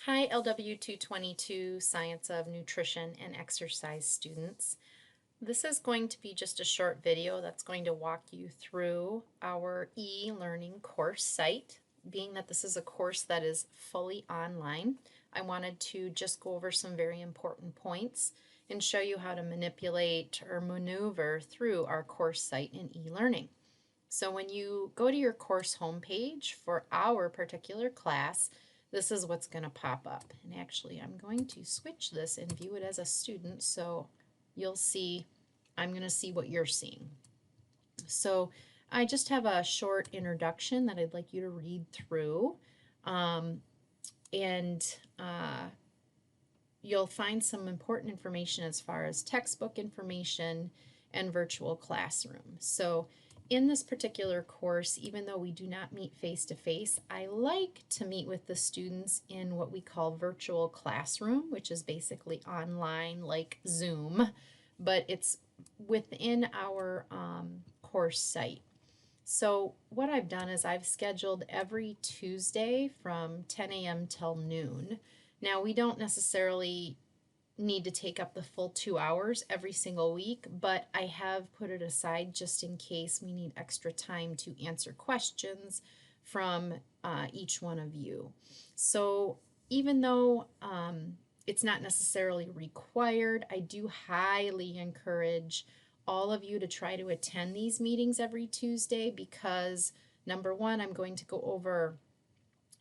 Hi, LW222 Science of Nutrition and Exercise students. This is going to be just a short video that's going to walk you through our e-learning course site. Being that this is a course that is fully online, I wanted to just go over some very important points and show you how to manipulate or maneuver through our course site in e-learning. So when you go to your course homepage for our particular class, this is what's going to pop up. And actually, I'm going to switch this and view it as a student so you'll see, I'm going to see what you're seeing. So I just have a short introduction that I'd like you to read through. And you'll find some important information as far as textbook information and virtual classroom. So in this particular course, even though we do not meet face-to-face, I like to meet with the students in what we call virtual classroom, which is basically online like Zoom, but it's within our course site. So what I've done is I've scheduled every Tuesday from 10 a.m. till noon. Now we don't necessarily need to take up the full 2 hours every single week, but I have put it aside just in case we need extra time to answer questions from each one of you. So even though it's not necessarily required, I do highly encourage all of you to try to attend these meetings every Tuesday because number one, I'm going to go over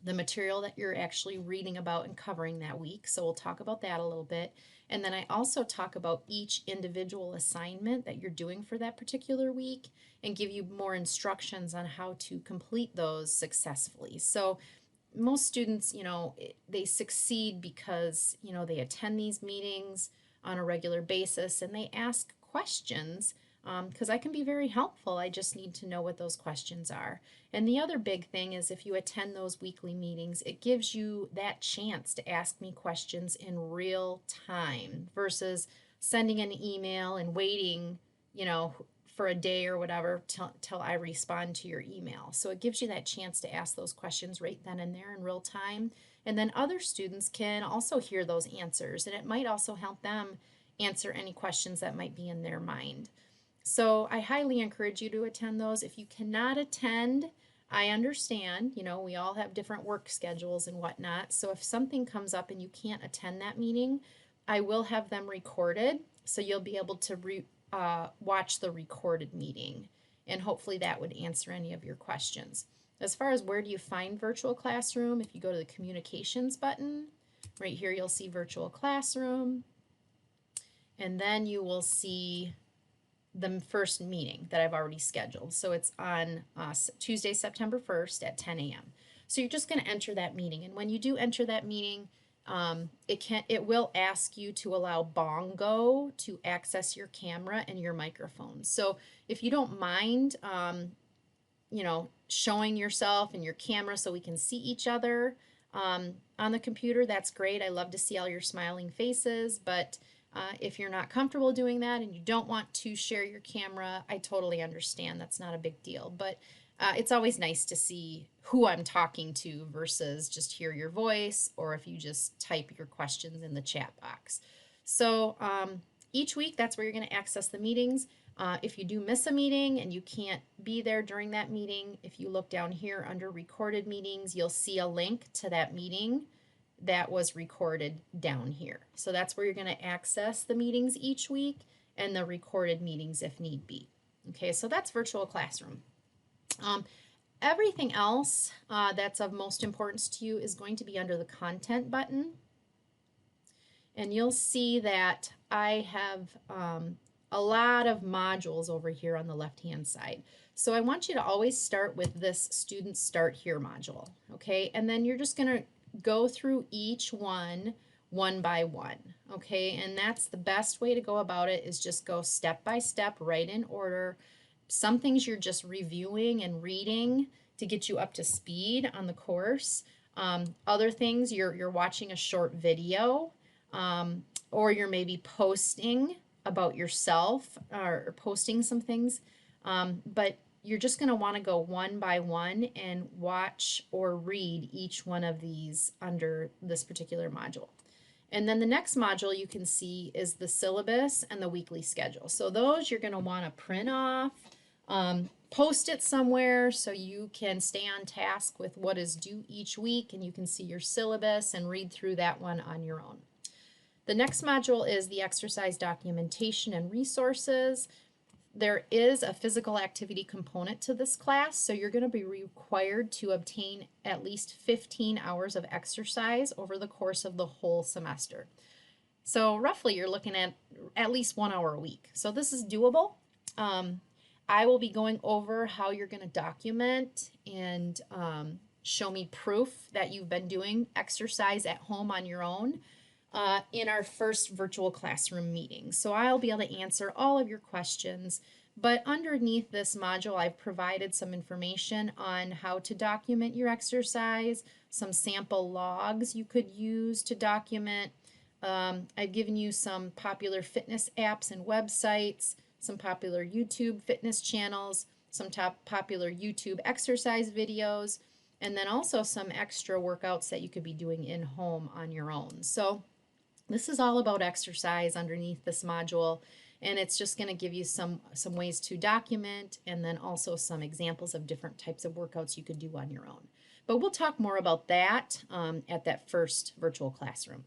the material that you're actually reading about and covering that week. So we'll talk about that a little bit. And then I also talk about each individual assignment that you're doing for that particular week and give you more instructions on how to complete those successfully. So most students, they succeed because, they attend these meetings on a regular basis and they ask questions because I can be very helpful. I just need to know what those questions are. And the other big thing is if you attend those weekly meetings, it gives you that chance to ask me questions in real time versus sending an email and waiting, for a day or whatever till I respond to your email. So it gives you that chance to ask those questions right then and there in real time. And then other students can also hear those answers, and it might also help them answer any questions that might be in their mind. So I highly encourage you to attend those. If you cannot attend, I understand, we all have different work schedules and whatnot. So if something comes up and you can't attend that meeting, I will have them recorded. So you'll be able to watch the recorded meeting. And hopefully that would answer any of your questions. As far as where do you find virtual classroom, if you go to the communications button, right here you'll see virtual classroom. And then you will see the first meeting that I've already scheduled. So it's on Tuesday, September 1st at 10 a.m. So you're just going to enter that meeting. And when you do enter that meeting, it will ask you to allow Bongo to access your camera and your microphone. So if you don't mind, showing yourself and your camera so we can see each other on the computer, that's great. I love to see all your smiling faces, but if you're not comfortable doing that and you don't want to share your camera, I totally understand. That's not a big deal. But it's always nice to see who I'm talking to versus just hear your voice or if you just type your questions in the chat box. So each week, that's where you're going to access the meetings. If you do miss a meeting and you can't be there during that meeting, if you look down here under recorded meetings, you'll see a link to that meeting that was recorded down here. So that's where you're going to access the meetings each week and the recorded meetings if need be. Okay, so that's virtual classroom. Everything else that's of most importance to you is going to be under the content button. And you'll see that I have a lot of modules over here on the left-hand side. So I want you to always start with this Student Start Here module, okay? And then you're just going to go through each one by one, okay? And that's the best way to go about it is just go step by step, right in order. Some things you're just reviewing and reading to get you up to speed on the course. Other things you're watching a short video or you're maybe posting about yourself or posting some things. But you're just going to want to go one by one and watch or read each one of these under this particular module. And then the next module you can see is the syllabus and the weekly schedule. So those you're going to want to print off, post it somewhere so you can stay on task with what is due each week, and you can see your syllabus and read through that one on your own. The next module is the exercise documentation and resources. There is a physical activity component to this class, so you're going to be required to obtain at least 15 hours of exercise over the course of the whole semester. So roughly you're looking at least 1 hour a week. So this is doable. I will be going over how you're going to document and show me proof that you've been doing exercise at home on your own in our first virtual classroom meeting. So I'll be able to answer all of your questions, but underneath this module, I've provided some information on how to document your exercise, some sample logs you could use to document. I've given you some popular fitness apps and websites, some popular YouTube fitness channels, some popular YouTube exercise videos, and then also some extra workouts that you could be doing in home on your own. So this is all about exercise underneath this module, and it's just going to give you some ways to document and then also some examples of different types of workouts you could do on your own. But we'll talk more about that at that first virtual classroom.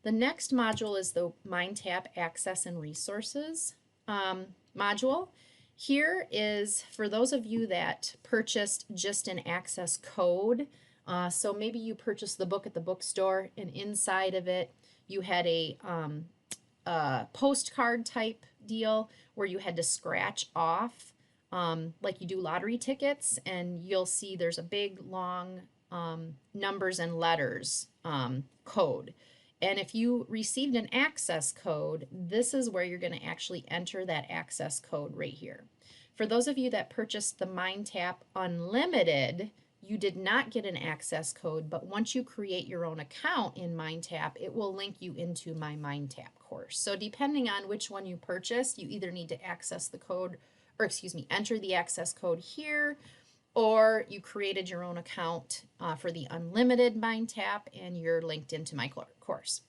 The next module is the MindTap Access and Resources module. Here is for those of you that purchased just an access code. So maybe you purchased the book at the bookstore, and inside of it you had a postcard type deal where you had to scratch off like you do lottery tickets, and you'll see there's a big long numbers and letters code. And if you received an access code, this is where you're going to actually enter that access code right here. For those of you that purchased the MindTap Unlimited, you did not get an access code, but once you create your own account in MindTap, it will link you into my MindTap course. So depending on which one you purchased, you either need to access the code, or enter the access code here, or you created your own account for the unlimited MindTap and you're linked into my course.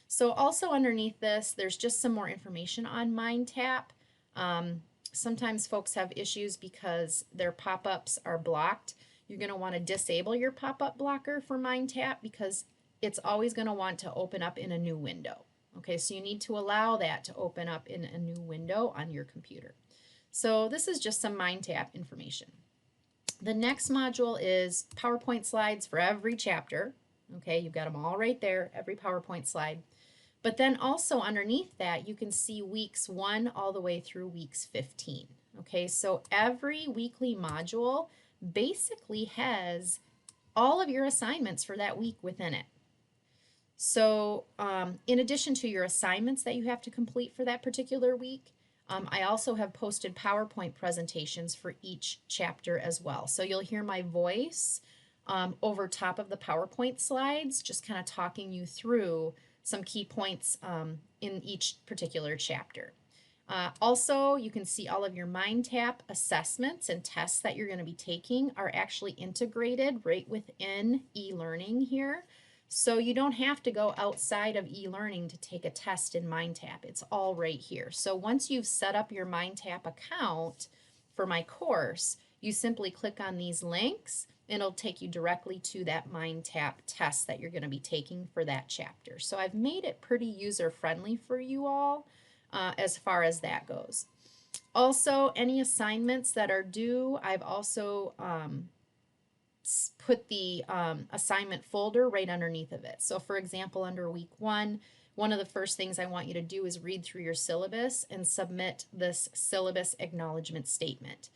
So also underneath this, there's just some more information on MindTap. Sometimes folks have issues because their pop-ups are blocked. You're going to want to disable your pop-up blocker for MindTap because it's always going to want to open up in a new window. Okay, so you need to allow that to open up in a new window on your computer. So this is just some MindTap information. The next module is PowerPoint slides for every chapter. Okay, you've got them all right there, every PowerPoint slide. But then also underneath that, you can see weeks 1 all the way through weeks 15. Okay, so every weekly module basically has all of your assignments for that week within it. So in addition to your assignments that you have to complete for that particular week, I also have posted PowerPoint presentations for each chapter as well. So you'll hear my voice over top of the PowerPoint slides, just kind of talking you through some key points in each particular chapter. Also, you can see all of your MindTap assessments and tests that you're going to be taking are actually integrated right within e-learning here. So you don't have to go outside of e-learning to take a test in MindTap. It's all right here. So once you've set up your MindTap account for my course, you simply click on these links and it'll take you directly to that MindTap test that you're going to be taking for that chapter. So I've made it pretty user-friendly for you all as far as that goes. Also, any assignments that are due, I've also put the assignment folder right underneath of it. So for example, under week 1, one of the first things I want you to do is read through your syllabus and submit this syllabus acknowledgement statement.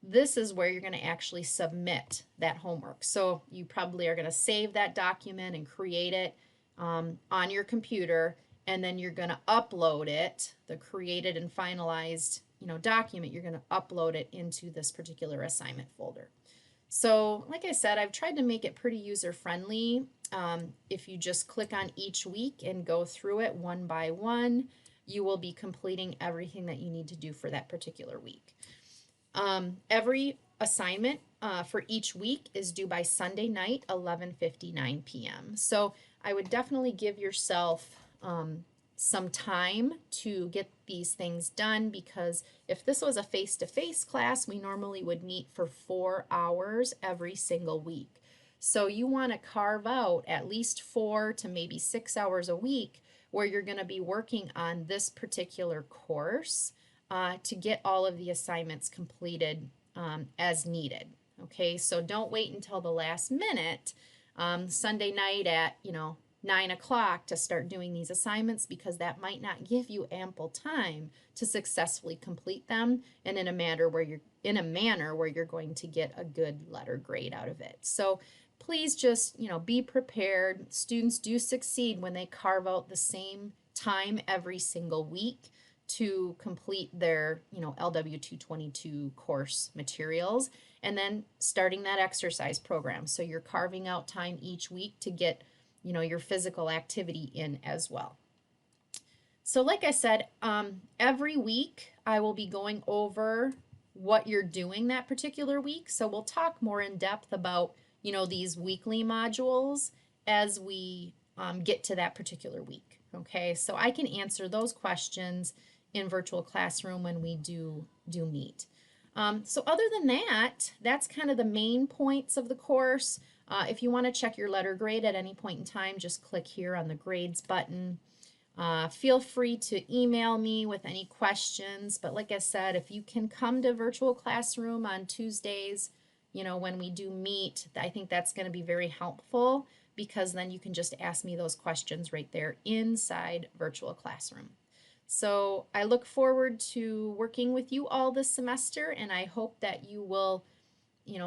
This is where you're going to actually submit that homework. So you probably are going to save that document and create it on your computer, and then you're going to upload it, the created and finalized document, you're going to upload it into this particular assignment folder. So like I said, I've tried to make it pretty user-friendly. If you just click on each week and go through it one by one, you will be completing everything that you need to do for that particular week. Every assignment for each week is due by Sunday night, 11:59 p.m. So I would definitely give yourself some time to get these things done, because if this was a face-to-face class, we normally would meet for 4 hours every single week. So you want to carve out at least 4 to maybe 6 hours a week where you're going to be working on this particular course to get all of the assignments completed as needed. Okay, so don't wait until the last minute, Sunday night at 9 o'clock to start doing these assignments, because that might not give you ample time to successfully complete them and in a manner where you're going to get a good letter grade out of it. So please just be prepared. Students do succeed when they carve out the same time every single week to complete their LW 222 course materials, and then starting that exercise program. So you're carving out time each week to get your physical activity in as well. So like I said, every week I will be going over what you're doing that particular week. So we'll talk more in depth about these weekly modules as we get to that particular week. Okay, so I can answer those questions in virtual classroom when we do meet. So other than that, that's kind of the main points of the course. If you want to check your letter grade at any point in time, just click here on the grades button. Feel free to email me with any questions. But like I said, if you can come to virtual classroom on Tuesdays, when we do meet, I think that's going to be very helpful, because then you can just ask me those questions right there inside virtual classroom. So I look forward to working with you all this semester, and I hope that you will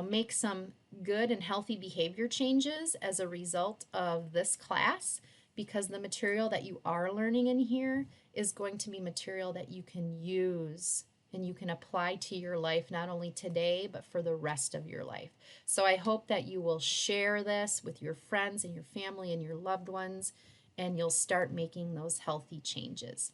make some good and healthy behavior changes as a result of this class, because the material that you are learning in here is going to be material that you can use and you can apply to your life, not only today, but for the rest of your life. So I hope that you will share this with your friends and your family and your loved ones, and you'll start making those healthy changes.